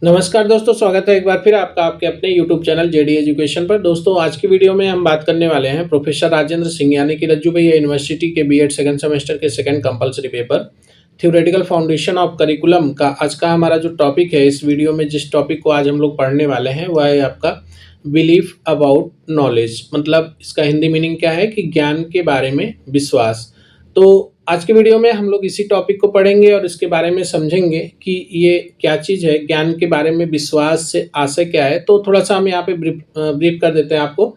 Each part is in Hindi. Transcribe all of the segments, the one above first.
नमस्कार दोस्तों, स्वागत है एक बार फिर आपका आपके अपने यूट्यूब चैनल जेडी एजुकेशन पर। दोस्तों आज की वीडियो में हम बात करने वाले हैं प्रोफेसर राजेंद्र सिंह यानी कि रज्जू भैया यूनिवर्सिटी के बीएड सेकंड सेमेस्टर के second compulsory paper theoretical foundation of curriculum का आज का हमारा जो टॉपिक है। इस वीडियो में जिस टॉपिक को आज हम लोग पढ़ने वाले हैं वह है आपका बिलीफ अबाउट नॉलेज। मतलब इसका हिंदी मीनिंग क्या है कि ज्ञान के बारे में विश्वास। तो आज के वीडियो में हम लोग इसी टॉपिक को पढ़ेंगे और इसके बारे में समझेंगे कि ये क्या चीज़ है, ज्ञान के बारे में विश्वास से आशय क्या है। तो थोड़ा सा हम यहाँ पे ब्रीफ कर देते हैं आपको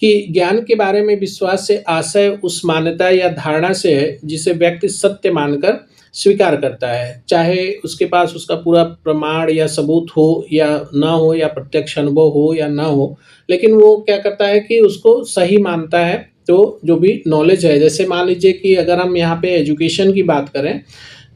कि ज्ञान के बारे में विश्वास से आशय उस मान्यता या धारणा से है जिसे व्यक्ति सत्य मानकर स्वीकार करता है, चाहे उसके पास उसका पूरा प्रमाण या सबूत हो या ना हो, या प्रत्यक्ष अनुभव हो या ना हो, लेकिन वो क्या करता है कि उसको सही मानता है। तो जो भी नॉलेज है, जैसे मान लीजिए कि अगर हम यहाँ पे एजुकेशन की बात करें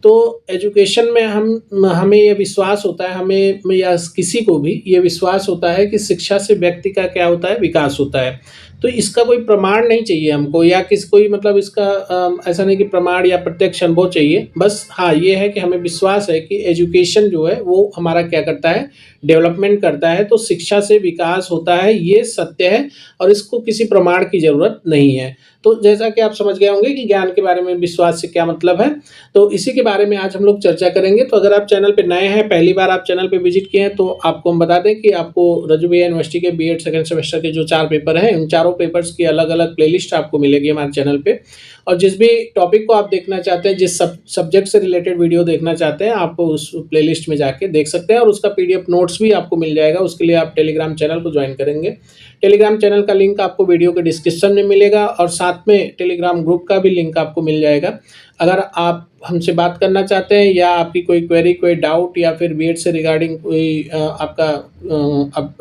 तो एजुकेशन में हमें ये विश्वास होता है, हमें या किसी को भी ये विश्वास होता है कि शिक्षा से व्यक्ति का क्या होता है, विकास होता है। तो इसका कोई प्रमाण नहीं चाहिए हमको, या किस कोई मतलब इसका ऐसा नहीं कि प्रमाण या प्रत्यक्ष अनुभव चाहिए। बस हाँ, ये है कि हमें विश्वास है कि एजुकेशन जो है वो हमारा क्या करता है, डेवलपमेंट करता है। तो शिक्षा से विकास होता है, ये सत्य है और इसको किसी प्रमाण की ज़रूरत नहीं है। तो जैसा कि आप समझ गए होंगे कि ज्ञान के बारे में विश्वास से क्या मतलब है, तो इसी के बारे में आज हम लोग चर्चा करेंगे। तो अगर आप चैनल पे नए हैं, पहली बार आप चैनल पे विजिट किए हैं, तो आपको हम बता दें कि आपको रज्जू भैया यूनिवर्सिटी के बीएड सेकंड सेमेस्टर के जो 4 पेपर हैं, उन चारों पेपर्स की अलग-अलग प्लेलिस्ट आपको मिलेगी हमारे चैनल पे। और जिस भी टॉपिक को आप देखना चाहते हैं, जिस सब्जेक्ट से रिलेटेड वीडियो देखना चाहते हैं, आप उस प्लेलिस्ट में जाके देख सकते हैं और उसका पीडीएफ नोट्स भी आपको मिल जाएगा। उसके लिए आप टेलीग्राम चैनल को ज्वाइन करेंगे। टेलीग्राम चैनल का लिंक आपको वीडियो के डिस्क्रिप्शन में मिलेगा और साथ में टेलीग्राम ग्रुप का भी लिंक आपको मिल जाएगा। अगर आप हमसे बात करना चाहते हैं या आपकी कोई क्वेरी, कोई डाउट या फिर बीएड से रिगार्डिंग कोई आपका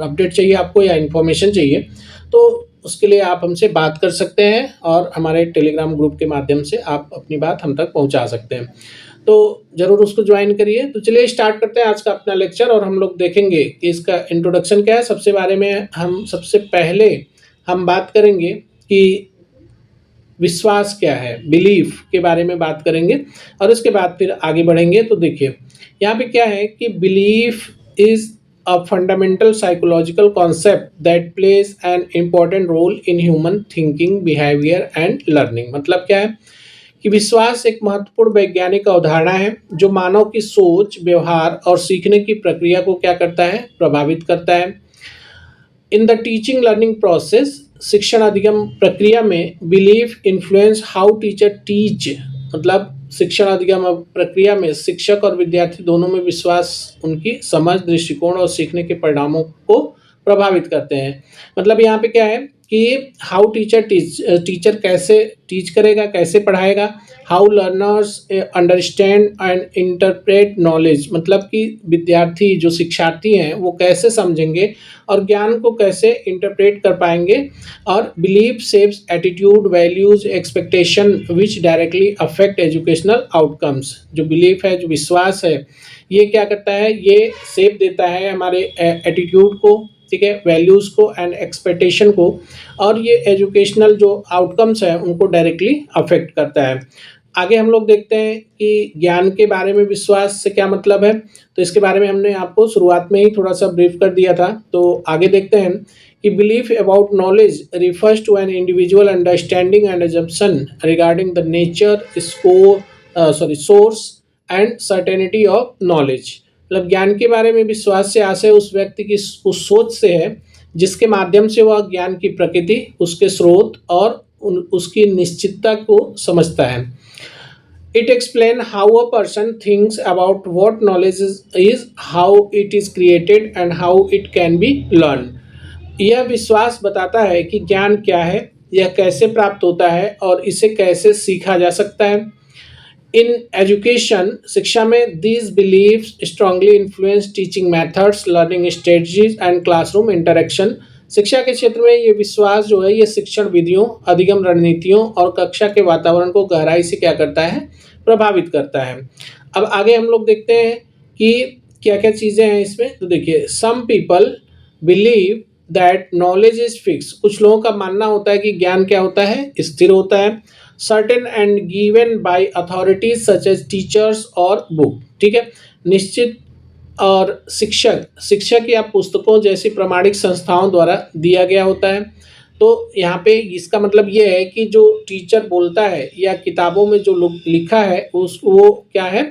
अपडेट चाहिए आपको या इन्फॉर्मेशन चाहिए, तो उसके लिए आप हमसे बात कर सकते हैं और हमारे टेलीग्राम ग्रुप के माध्यम से आप अपनी बात हम तक पहुंचा सकते हैं। तो ज़रूर उसको ज्वाइन करिए। तो चलिए स्टार्ट करते हैं आज का अपना लेक्चर और हम लोग देखेंगे कि इसका इंट्रोडक्शन क्या है। सबसे पहले हम बात करेंगे कि विश्वास क्या है, बिलीफ के बारे में बात करेंगे और उसके बाद फिर आगे बढ़ेंगे। तो देखिए यहाँ पे क्या है कि belief is a fundamental psychological concept that plays an important role in human thinking, behavior and learning। मतलब क्या है कि विश्वास एक महत्वपूर्ण वैज्ञानिक अवधारणा है जो मानव की सोच, व्यवहार और सीखने की प्रक्रिया को क्या करता है, प्रभावित करता है। इन द टीचिंग लर्निंग प्रोसेस, शिक्षण अधिगम प्रक्रिया में belief influence how teacher teach. मतलब शिक्षण अधिगम प्रक्रिया में शिक्षक और विद्यार्थी दोनों में विश्वास उनकी समझ, दृष्टिकोण और सीखने के परिणामों को प्रभावित करते हैं। मतलब यहाँ पे क्या है कि हाउ टीचर टीचर कैसे टीच करेगा, कैसे पढ़ाएगा। How learners understand and interpret knowledge. मतलब कि विद्यार्थी जो शिक्षार्थी हैं वो कैसे समझेंगे और ज्ञान को कैसे इंटरप्रेट कर पाएंगे। और belief shapes attitude, values, expectation विच डायरेक्टली अफेक्ट एजुकेशनल आउटकम्स। जो बिलीफ है, जो विश्वास है, ये क्या करता है, ये शेप देता है हमारे एटीट्यूड को, ठीक है, वैल्यूज़ को एंड एक्सपेक्टेशन को, और ये एजुकेशनल जो आउटकम्स हैं उनको डायरेक्टली अफेक्ट करता है। आगे हम लोग देखते हैं कि ज्ञान के बारे में विश्वास से क्या मतलब है। तो इसके बारे में हमने आपको शुरुआत में ही थोड़ा सा ब्रीफ कर दिया था। तो आगे देखते हैं कि belief about knowledge refers to an individual understanding and assumption regarding the nature, source and certainty of knowledge. मतलब ज्ञान के बारे में विश्वास से आशय उस व्यक्ति की उस सोच से है जिसके माध्यम से वह ज्ञान की प्रकृति, उसके स्रोत और उसकी निश्चितता को समझता है। It explain how a person thinks about what knowledge is, how it is created and how it can be learn. यह विश्वास बताता है कि ज्ञान क्या है, यह कैसे प्राप्त होता है और इसे कैसे सीखा जा सकता है। इन एजुकेशन, शिक्षा में, these believes strongly influence teaching methods, learning strategies and classroom interaction. शिक्षा के क्षेत्र में ये विश्वास जो है, ये शिक्षण विधियों, अधिगम रणनीतियों और कक्षा के वातावरण को गहराई से क्या करता है, प्रभावित करता है। अब आगे हम लोग देखते हैं कि क्या क्या चीज़ें हैं इसमें। तो देखिए, some people believe that knowledge is fix. कुछ लोगों का मानना होता है कि ज्ञान क्या होता है, स्थिर होता है। Certain and given by authorities such as teachers और बुक। ठीक है, निश्चित और शिक्षक या पुस्तकों जैसी प्रमाणिक संस्थाओं द्वारा दिया गया होता है। तो यहाँ पे इसका मतलब ये है कि जो टीचर बोलता है या किताबों में जो लिखा है वो क्या है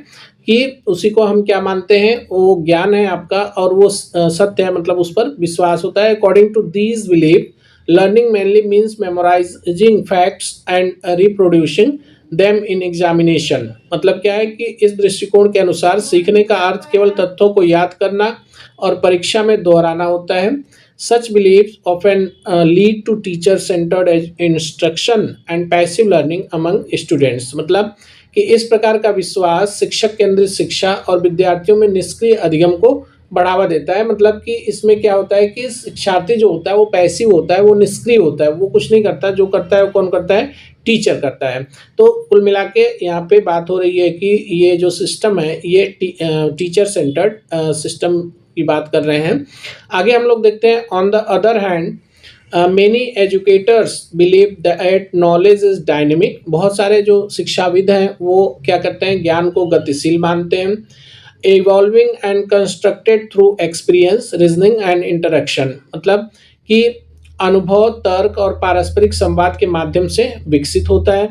कि उसी को हम क्या मानते हैं, वो ज्ञान है आपका, और वो सत्य है, मतलब उस पर विश्वास होता है। According to these belief learning mainly means memorising facts and reproducing them in examination. मतलब क्या है कि इस दृष्टिकोण के अनुसार सीखने का अर्थ केवल तथ्यों को याद करना और परीक्षा में दोहराना होता है। Such believes often lead to teacher centered instruction and passive learning among students. मतलब कि इस प्रकार का विश्वास शिक्षक केंद्रित शिक्षा और विद्यार्थियों में निष्क्रिय अधिगम को बढ़ावा देता है। मतलब कि इसमें क्या होता है कि शिक्षार्थी जो होता है वो पैसिव होता है, वो निष्क्रिय होता है, वो कुछ नहीं करता, जो करता है वो कौन करता है, टीचर करता है। तो कुल मिला के यहाँ पे बात हो रही है कि ये जो सिस्टम है ये टीचर सेंटर्ड सिस्टम की बात कर रहे हैं। आगे हम लोग देखते हैं, on the other hand many educators believe that knowledge is dynamic. बहुत सारे जो शिक्षाविद हैं वो क्या करते हैं, ज्ञान को गतिशील मानते हैं। Evolving and constructed through experience reasoning and interaction. मतलब कि अनुभव, तर्क और पारस्परिक संवाद के माध्यम से विकसित होता है।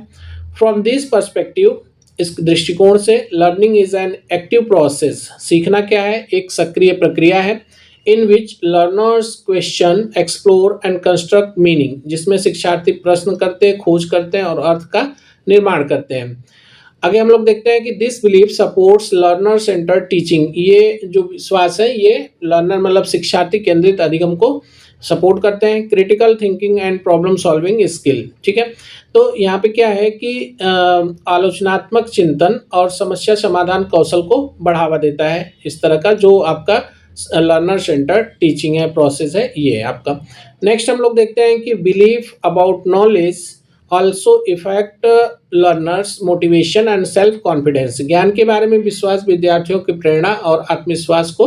फ्रॉम दिस पर्सपेक्टिव, इस दृष्टिकोण से learning is an active process. सीखना क्या है, एक सक्रिय प्रक्रिया है। In which learners question, explore and construct meaning, जिसमें शिक्षार्थी प्रश्न करते हैं, खोज करते हैं और अर्थ का निर्माण करते हैं। आगे हम लोग देखते हैं कि this belief supports learner centred teaching. ये जो विश्वास है ये लर्नर मतलब शिक्षार्थी केंद्रित अधिगम को सपोर्ट करते हैं। Critical thinking and problem solving skill, ठीक है। तो यहाँ पे क्या है कि आलोचनात्मक चिंतन और समस्या समाधान कौशल को बढ़ावा देता है। इस तरह का जो आपका लर्नर सेंटर्ड टीचिंग है, प्रोसेस है, ये आपका। नेक्स्ट हम लोग देखते हैं कि belief about knowledge also effect learners motivation and self confidence. ज्ञान के बारे में विश्वास विद्यार्थियों की प्रेरणा और आत्मविश्वास को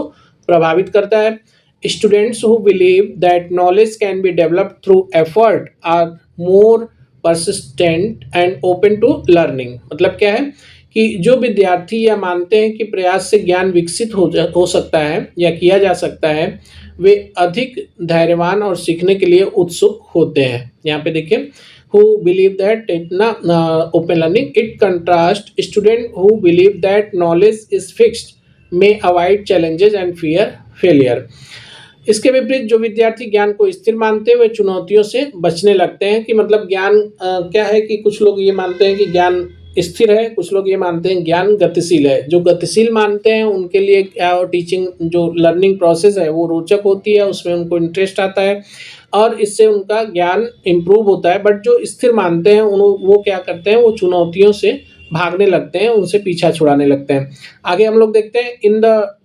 प्रभावित करता है। Students who believe that knowledge can be developed through effort are more persistent and open to learning. मतलब क्या है कि जो विद्यार्थी या मानते हैं कि प्रयास से ज्ञान विकसित हो सकता है या किया जा सकता है, वे अधिक धैर्यवान और सीखने के लिए उत्सुक होते हैं। यहाँ पे देखिए, who believe that open learning, it contrast student who believe that knowledge is fixed may avoid challenges and fear failure। इसके विपरीत जो विद्यार्थी ज्ञान को स्थिर मानते हैं वे चुनौतियों से बचने लगते हैं। कि मतलब ज्ञान क्या है कि कुछ लोग ये मानते हैं कि ज्ञान स्थिर है, कुछ लोग ये मानते हैं ज्ञान गतिशील है। जो गतिशील मानते हैं उनके लिए क्या, टीचिंग जो लर्निंग प्रोसेस है वो रोचक होती है, उसमें उनको इंटरेस्ट आता है और इससे उनका ज्ञान इम्प्रूव होता है। बट जो स्थिर मानते हैं वो क्या करते हैं, वो चुनौतियों से भागने लगते हैं, उनसे पीछा छुड़ाने लगते हैं। आगे हम लोग देखते हैं, in the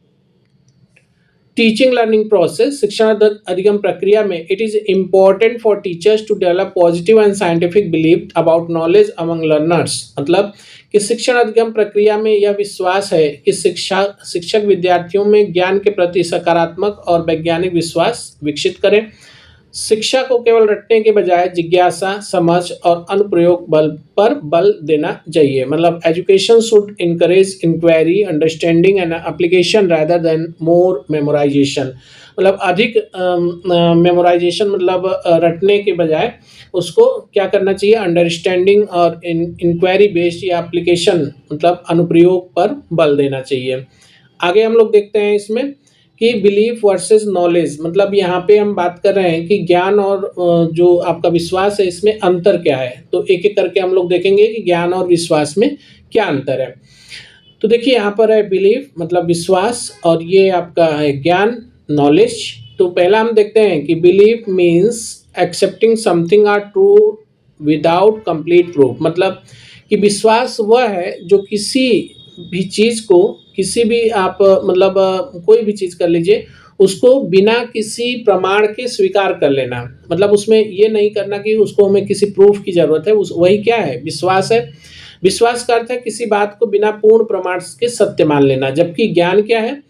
teaching learning process, शिक्षण अधिगम प्रक्रिया में, it is important for teachers to develop positive and scientific belief about knowledge among learners. मतलब कि शिक्षण अधिगम प्रक्रिया में यह विश्वास है कि शिक्षक विद्यार्थियों में ज्ञान के प्रति सकारात्मक और वैज्ञानिक विश्वास विकसित करें। शिक्षा को केवल रटने के बजाय जिज्ञासा, समझ और अनुप्रयोग बल पर बल देना चाहिए। मतलब education should encourage inquiry, understanding and application rather than more memorisation. मतलब अधिक मेमोराइजेशन मतलब रटने के बजाय उसको क्या करना चाहिए, अंडरस्टैंडिंग और इंक्वायरी बेस्ड या एप्लीकेशन मतलब अनुप्रयोग पर बल देना चाहिए। आगे हम लोग देखते हैं इसमें कि बिलीफ वर्सेस नॉलेज। मतलब यहाँ पे हम बात कर रहे हैं कि ज्ञान और जो आपका विश्वास है इसमें अंतर क्या है। तो एक एक करके हम लोग देखेंगे कि ज्ञान और विश्वास में क्या अंतर है। तो देखिए यहाँ पर है बिलीफ मतलब विश्वास और ये आपका है ज्ञान, नॉलेज। तो पहला हम देखते हैं कि belief means accepting something are true without complete proof. मतलब कि विश्वास वह है जो किसी भी चीज़ को, किसी भी आप मतलब कोई भी चीज़ कर लीजिए, उसको बिना किसी प्रमाण के स्वीकार कर लेना। मतलब उसमें ये नहीं करना कि उसको हमें किसी प्रूफ की ज़रूरत है, वही क्या है, विश्वास है। विश्वास का अर्थ है किसी बात को बिना पूर्ण प्रमाण के सत्य मान लेना। जबकि ज्ञान क्या है,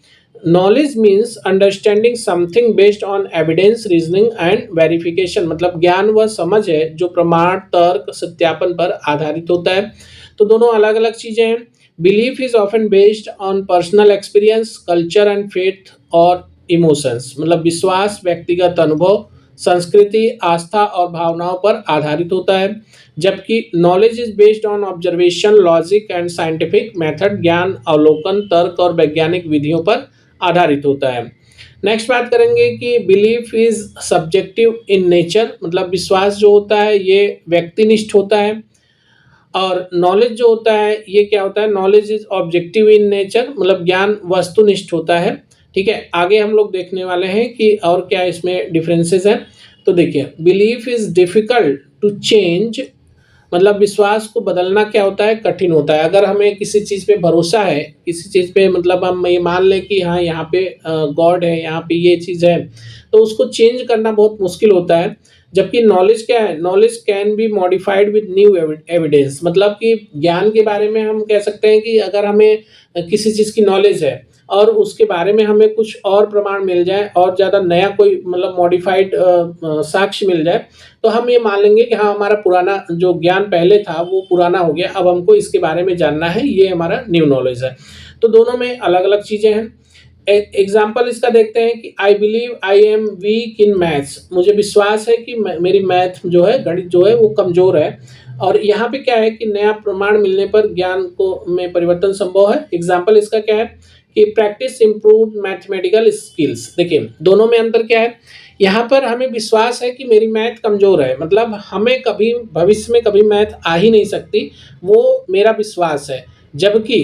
knowledge means understanding something based on evidence, reasoning and verification. मतलब ज्ञान वह समझ है जो प्रमाण, तर्क, सत्यापन पर आधारित होता है। तो दोनों अलग अलग चीज़ें हैं। Belief is often based on personal experience, culture and faith और इमोशंस। मतलब विश्वास व्यक्तिगत अनुभव, संस्कृति, आस्था और भावनाओं पर आधारित होता है, जबकि knowledge is based on observation, logic and scientific method. ज्ञान अवलोकन, तर्क और वैज्ञानिक विधियों पर आधारित होता है। नेक्स्ट बात करेंगे कि belief is subjective in nature. मतलब विश्वास जो होता है ये व्यक्तिनिष्ठ होता है, और नॉलेज जो होता है ये क्या होता है, knowledge is objective in nature. मतलब ज्ञान वस्तुनिष्ठ होता है। ठीक है, आगे हम लोग देखने वाले हैं कि और क्या इसमें डिफरेंसेस हैं। तो देखिए, belief is difficult to change. मतलब विश्वास को बदलना क्या होता है, कठिन होता है। अगर हमें किसी चीज़ पे भरोसा है, किसी चीज़ पे मतलब हम ये मान लें कि हाँ यहाँ पे गॉड है, यहाँ पे ये चीज़ है, तो उसको चेंज करना बहुत मुश्किल होता है। जबकि नॉलेज क्या है, knowledge can be modified with new evidence. मतलब कि ज्ञान के बारे में हम कह सकते हैं कि अगर हमें किसी चीज़ की नॉलेज है और उसके बारे में हमें कुछ और प्रमाण मिल जाए और ज़्यादा नया कोई मतलब मॉडिफाइड साक्ष्य मिल जाए, तो हम ये मान लेंगे कि हाँ हमारा पुराना जो ज्ञान पहले था वो पुराना हो गया, अब हमको इसके बारे में जानना है, ये हमारा न्यू नॉलेज है। तो दोनों में अलग अलग चीज़ें हैं। एग्जाम्पल इसका देखते हैं कि I believe I am weak in maths. मुझे विश्वास है कि मेरी मैथ जो है, गणित जो है वो कमज़ोर है। और यहाँ पे क्या है कि नया प्रमाण मिलने पर ज्ञान को में परिवर्तन संभव है। एग्जाम्पल इसका क्या है कि प्रैक्टिस इम्प्रूव मैथमेटिकल स्किल्स। देखिए दोनों में अंतर क्या है, यहाँ पर हमें विश्वास है कि मेरी मैथ कमज़ोर है, मतलब हमें कभी भविष्य में कभी मैथ आ ही नहीं सकती, वो मेरा विश्वास है। जबकि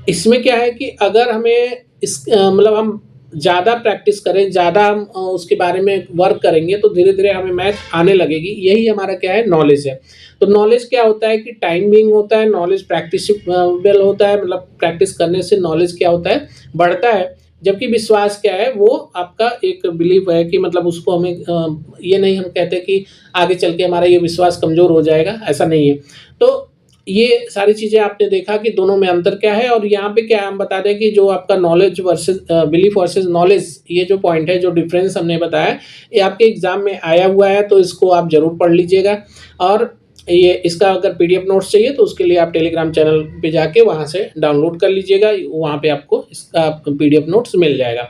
इसमें क्या है कि अगर हमें मतलब हम ज़्यादा प्रैक्टिस करें, ज़्यादा हम उसके बारे में वर्क करेंगे तो धीरे धीरे हमें मैथ आने लगेगी। यही हमारा क्या है, नॉलेज है। तो नॉलेज क्या होता है कि टाइम बिंग होता है, नॉलेज प्रैक्टिसेबल होता है। मतलब प्रैक्टिस करने से नॉलेज क्या होता है, बढ़ता है। जबकि विश्वास क्या है, वो आपका एक बिलीफ है कि मतलब उसको हमें ये नहीं हम कहते कि आगे चल के हमारा ये विश्वास कमज़ोर हो जाएगा, ऐसा नहीं है। तो ये सारी चीज़ें आपने देखा कि दोनों में अंतर क्या है। और यहाँ पे क्या है, हम बता दें कि जो आपका knowledge versus belief versus knowledge, ये जो पॉइंट है, जो डिफरेंस हमने बताया, ये आपके एग्जाम में आया हुआ है, तो इसको आप जरूर पढ़ लीजिएगा। और ये इसका अगर पीडीएफ नोट्स चाहिए तो उसके लिए आप टेलीग्राम चैनल पे जाके वहाँ से डाउनलोड कर लीजिएगा, वहाँ पे आपको इसका पीडीएफ नोट्स मिल जाएगा।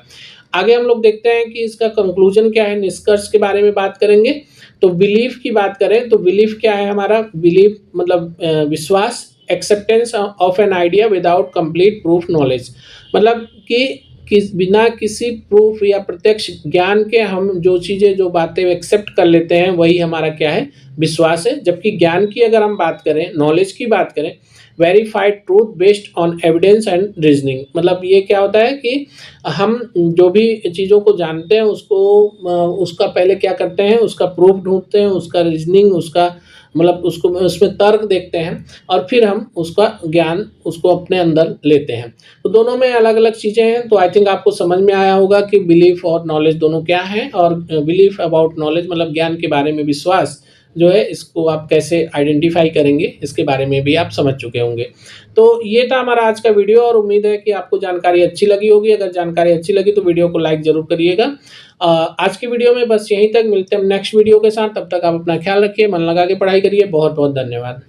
आगे हम लोग देखते हैं कि इसका कंक्लूजन क्या है, निष्कर्ष के बारे में बात करेंगे। तो बिलीफ की बात करें तो बिलीफ क्या है हमारा, बिलीफ मतलब विश्वास, acceptance of an idea without complete proof knowledge. मतलब कि बिना किसी प्रूफ या प्रत्यक्ष ज्ञान के हम जो चीज़ें जो बातें एक्सेप्ट कर लेते हैं वही हमारा क्या है, विश्वास है। जबकि ज्ञान की अगर हम बात करें, नॉलेज की बात करें, verified truth based on evidence and reasoning. मतलब ये क्या होता है कि हम जो भी चीज़ों को जानते हैं उसको उसका पहले क्या करते हैं, उसका प्रूफ ढूंढते हैं, उसका रीजनिंग, उसका मतलब उसको उसमें तर्क देखते हैं और फिर हम उसका ज्ञान उसको अपने अंदर लेते हैं। तो दोनों में अलग अलग चीज़ें हैं। तो आई थिंक आपको समझ में आया होगा कि बिलीफ और नॉलेज दोनों क्या हैं। और बिलीफ अबाउट नॉलेज मतलब ज्ञान के बारे में विश्वास जो है, इसको आप कैसे आइडेंटिफाई करेंगे, इसके बारे में भी आप समझ चुके होंगे। तो ये था हमारा आज का वीडियो और उम्मीद है कि आपको जानकारी अच्छी लगी होगी। अगर जानकारी अच्छी लगी तो वीडियो को लाइक ज़रूर करिएगा। आज की वीडियो में बस यहीं तक, मिलते हैं नेक्स्ट वीडियो के साथ। तब तक आप अपना ख्याल रखिए, मन लगा के पढ़ाई करिए। बहुत बहुत धन्यवाद।